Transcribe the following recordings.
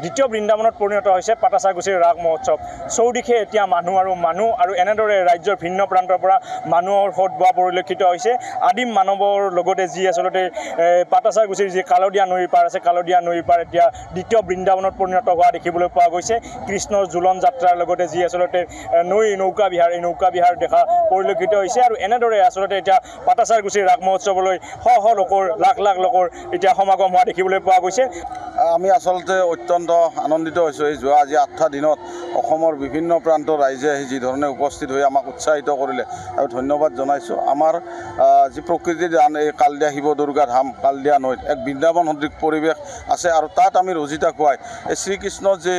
দ্বিতীয় বৃন্দাবনত পৰিণত হৈছে পাটাছাগুছিৰ ৰাস মহোৎসৱ। চৌদিশে এতিয়া মানুহ আৰু এনেদৰে ৰাজ্যৰ ভিন্ন প্ৰান্তৰ পৰা মানুহৰ সোঁত বোৱা পৰিলক্ষিত হৈছে। আদিম মানৱৰ লগতে যি আচলতে পাটাছাগুছিৰ যি কালদীয়া নৈৰ পাৰ আছে, কালদীয়া নৈৰ পাৰ এতিয়া দ্বিতীয় বৃন্দাবনত পৰিণত হোৱা দেখিবলৈ পোৱা গৈছে। কৃষ্ণৰ জোলন যাত্ৰাৰ লগতে যি আচলতে নৌকা বিহাৰ, এই নৌকা বিহাৰ দেখা পৰিলক্ষিত হৈছে। আৰু এনেদৰে আচলতে এতিয়া পাটাছাগুছিৰ ৰাস মহোৎসৱলৈ শ লোকৰ লাখ লোকৰ এতিয়া সমাগম হোৱা দেখিবলৈ পোৱা গৈছে। আমি আচলতে অত্যন্ত আনন্দিত হৈছোঁ। এই যোৱা আজি 8টা দিনত অসমৰ বিভিন্ন প্ৰান্তৰ ৰাইজে আহি যি ধৰণে উপস্থিত হৈ আমাক উৎসাহিত কৰিলে আৰু ধন্যবাদ জনাইছোঁ। আমাৰ যি প্ৰকৃতিৰ দান, এই কালদীয়া শিৱ দুৰ্গা ধাম, কালদীয়া নৈত এক বৃন্দাবন সদৃশ পৰিৱেশ আছে আৰু তাত আমি ৰজিতা খুৱাই এই শ্ৰীকৃষ্ণৰ যি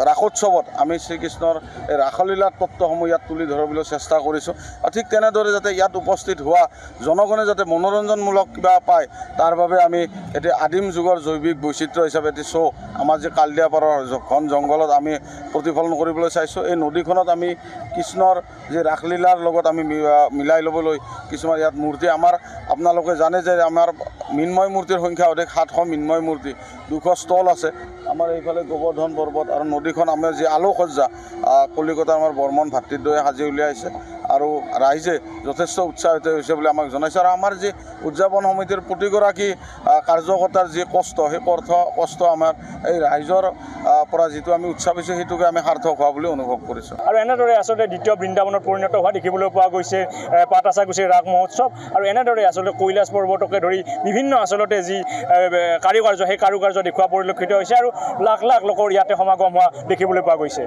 ৰাসোৎসৱত আমি শ্ৰীকৃষ্ণৰ এই ৰাসলীলাৰ তত্ত্বসমূহ ইয়াত তুলি ধৰিবলৈ চেষ্টা কৰিছোঁ। আৰু ঠিক তেনেদৰে যাতে ইয়াত উপস্থিত হোৱা জনগণে যাতে মনোৰঞ্জনমূলক কিবা পায়, তাৰ বাবে আমি এতিয়া আদিম যুগৰ জৈৱিক বৈচিত্ৰ্য হিচাপে এটি শ্ব' আমাৰ যি কালদীয়া পাৰৰ ঘন জংঘলত আমি প্ৰতিফলন কৰিবলৈ চাইছোঁ। এই নদীখনত আমি কৃষ্ণৰ যি ৰাসলীলাৰ লগত আমি মিলাই ল'বলৈ কিছুমান ইয়াত মূৰ্তি আপোনালোকে জানে যে আমাৰ মৃন্ময় মূৰ্তিৰ সংখ্যা অধিক 700 মৃন্ময় মূৰ্তি, 200 ষ্টল আছে। আমাৰ এইফালে গোবৰ্ধন পৰ্বত আৰু নদীখন আমাৰ যি আলোকসজ্জা কলিকতাৰ আমাৰ বৰ্মন ভাতৃদ্বয়ে সাজি উলিয়াইছে আৰু ৰাইজে যথেষ্ট উৎসাহিত হৈছে বুলি আমাক জনাইছে। আৰু আমাৰ যি উদযাপন সমিতিৰ প্ৰতিগৰাকী কাৰ্যকৰ্তাৰ যি কষ্ট, সেই কষ্ট আমাৰ এই ৰাইজৰ পৰা যিটো আমি উৎসাহ পাইছোঁ, সেইটোকে আমি সাৰ্থক হোৱা বুলি অনুভৱ কৰিছোঁ। আৰু এনেদৰে আচলতে দ্বিতীয় বৃন্দাবনত পৰিণত হোৱা দেখিবলৈ পোৱা গৈছে পাটাছাগুছিৰ ৰাস মহোৎসৱ। আৰু এনেদৰে আচলতে কৈলাশ পৰ্বতকে ধৰি বিভিন্ন আচলতে যি কাৰুকাৰ্য, সেই কাৰুকাৰ্য দেখুওৱা পৰিলক্ষিত হৈছে আৰু লাখ লোকৰ ইয়াতে সমাগম হোৱা দেখিবলৈ পোৱা গৈছে।